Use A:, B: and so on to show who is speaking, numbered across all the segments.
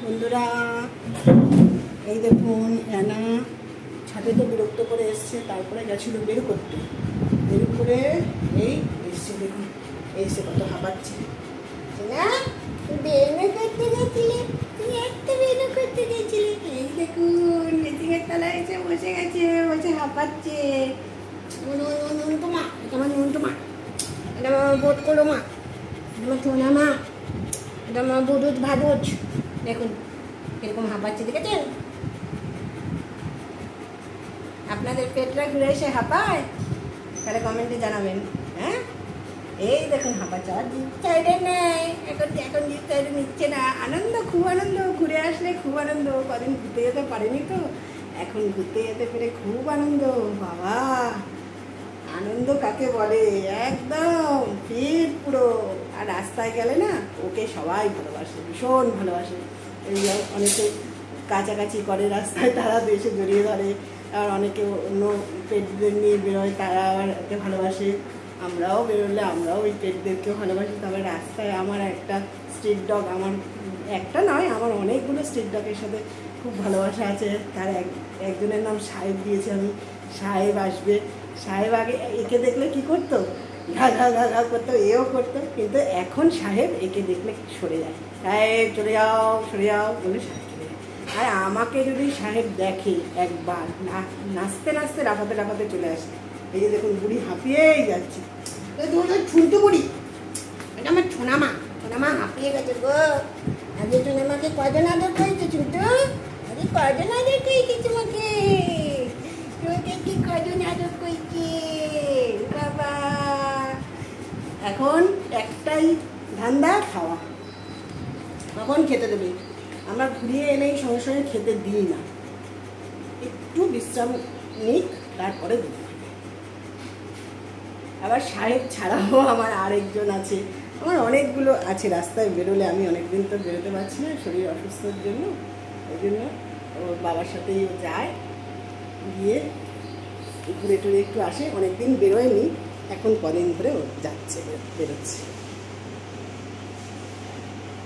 A: বন্ধুরা এই দেখুন এনা ছাদে তো বিরক্ত করে এসছে, তারপরে গেছিল বের করতে, বের করে এই এসছে, দেখুন এসে কত হাঁপাচ্ছে না। বেরো করতে গেছিলে, তুমি একটা বেরো করতে গেছিলে, এই দেখুন মিটিংয়ের তলায় এসে বসে গেছে, বসে হাঁপাচ্ছে। নুনটু মা, এটা আমার নুনটু মা, এটা আমার বোধ করো মা, আমার সোনা মা, এটা আমার বুদুজ ভাদুজ। দেখুন এরকম হাঁপাচ্ছে, দেখেছেন? আপনাদের পেটরা ঘুরে এসে হাঁপায়? তাহলে কমেন্টে জানাবেন। হ্যাঁ, এই দেখুন হাঁপাচ্ছে। আর জিপ সাইডে নেই, এখন জিপ সাইডে নিচ্ছে না। আনন্দ, খুব আনন্দ, ঘুরে আসলে খুব আনন্দ। কদিন ঘুরতে যেতে পারেনি তো, এখন ঘুরতে যেতে পেরে খুব আনন্দ। বাবা, আনন্দ কাকে বলে, একদম ফিট পুরো। আর রাস্তায় গেলে না ওকে সবাই ভালোবাসে, ভীষণ ভালোবাসে। এই অনেকে কাছাকাছি করে রাস্তায়, তারা এসে জড়িয়ে ধরে। আর অনেকে অন্য পেটদের নিয়ে বেরোয়, তারা আবার একে ভালোবাসে। আমরাও বেরোলে আমরাও ওই পেটদেরকেও ভালোবাসি। তবে রাস্তায় আমার একটা স্ট্রিট ডগ, আমার একটা নয়, আমার অনেকগুলো স্ট্রিট ডগের সাথে খুব ভালোবাসা আছে। তার একজনের নাম সাহেব দিয়েছি আমি। সাহেব আসবে, সাহেব আগে একে দেখলে কি করতো, ঘা ঘা ঘা ঘা করতো, এও করতো। কিন্তু এখন সাহেব একে দেখলে সরে যায়, সাহেব চলে যাও সরে যাও বলে সাহেব চলে যায়। আর আমাকে যদি সাহেব দেখে একবার, নাচতে নাচতে লাফাতে লাফাতে চলে আসে। এই যে দেখুন বুড়ি হাঁপিয়েই যাচ্ছে, ছুনটু বুড়ি, এটা আমার ছোনামা, ছোনামা হাঁপিয়ে গেছে গো। আগে ছোনামাকে কজন আদর করেছে ছুটু? আরে কজন আদর করেছে তোমাকে? তোমাকে কি কজন আদর করেছে বাবা? এখন একটাই ধান্দা, খাওয়া। কখন খেতে দেবে? আমরা ঘুরিয়ে এনেই সঙ্গে সঙ্গে খেতে দিই না, একটু বিশ্রাম নিক, তারপরে দিই। আবার সাহেব ছাড়াও আমার আরেকজন আছে, আমার অনেকগুলো আছে। রাস্তায় বেরোলে আমি অনেকদিন তো বেরোতে পারছি না, শরীর অসুস্থর জন্য। ওই জন্য ওর বাবার সাথেই যায়, গিয়ে ঘুরে টুরে একটু আসে। অনেকদিন বেরোয়নি, এখন কদিন ধরে ও যাচ্ছে, বেরোচ্ছে।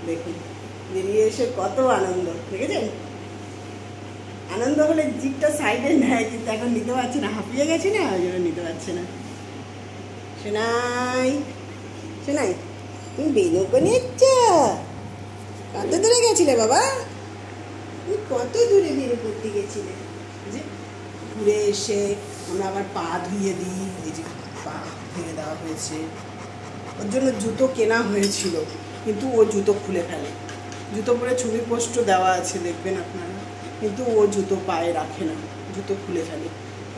A: দেখুন বেরিয়ে এসে কত আনন্দ, দেখেছেন? আনন্দ হলে জিপটা সাইডে নেয়, কিন্তু এখন নিতে পারছে না, হাঁপিয়ে গেছে না, ওই জন্য নিতে পারছে না। শোনাই শোনাই, তুমি বেরো করে নিচ্ছ? কত দূরে গেছিলে বাবা? তুমি কত দূরে বেরো করতে গেছিলে? যে ঘুরে এসে আমরা আবার পা ধুয়ে দিই, এই যে পা ধুয়ে দেওয়া হয়েছে। ওর জন্য জুতো কেনা হয়েছিল, কিন্তু ও জুতো খুলে ফেলে। জুতো পরে ছবি পোস্ট দেওয়া আছে, দেখবেন আপনারা, কিন্তু ও জুতো পায়ে রাখে না, জুতো খুলে ফেলে।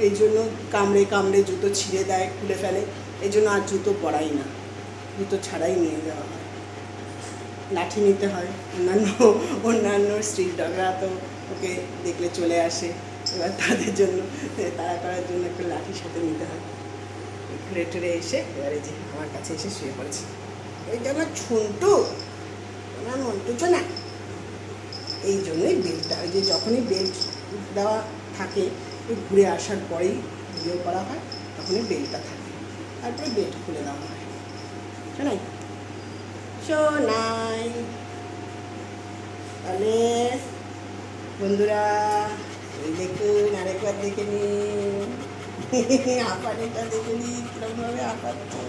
A: এই জন্য কামড়ে কামড়ে জুতো ছিঁড়ে দেয়, খুলে ফেলে। এই জন্য আর জুতো পরাই না, জুতো ছাড়াই নিয়ে যাওয়া হয়, লাঠি নিতে হয়। অন্যান্য স্ট্রিট ডগরা তো ওকে দেখলে চলে আসে, এবার তাদের জন্য তাড়া করার জন্য একটা লাঠির সাথে নিতে হয়। ঘুরে টুরে এসে এবারে যে আমার কাছে এসে শুয়ে পড়েছে। এই যে আমার ছুন্টু, আমার মন্টুছো না। এই জন্যই বেল্টটা, ওই যে যখনই বেল্ট দেওয়া থাকে, ওই ঘুরে আসার পরেই ভিডিও করা হয়, তখনই বেল্টটা থাকে, তারপরে বেল্ট খুলে দেওয়া হয়। শোনাই শোনাই। তাহলে বন্ধুরা এই দেখুন, আরেকবার দেখে নিন, হাঁপানিটা দেখে নিন কিরকমভাবে হাঁপাচ্ছে।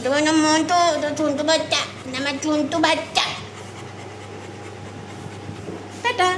A: তোমার নাম মন্টু, তোর ছোট্ট বাচ্চা, আমার ছোট্ট বাচ্চা। টাটা।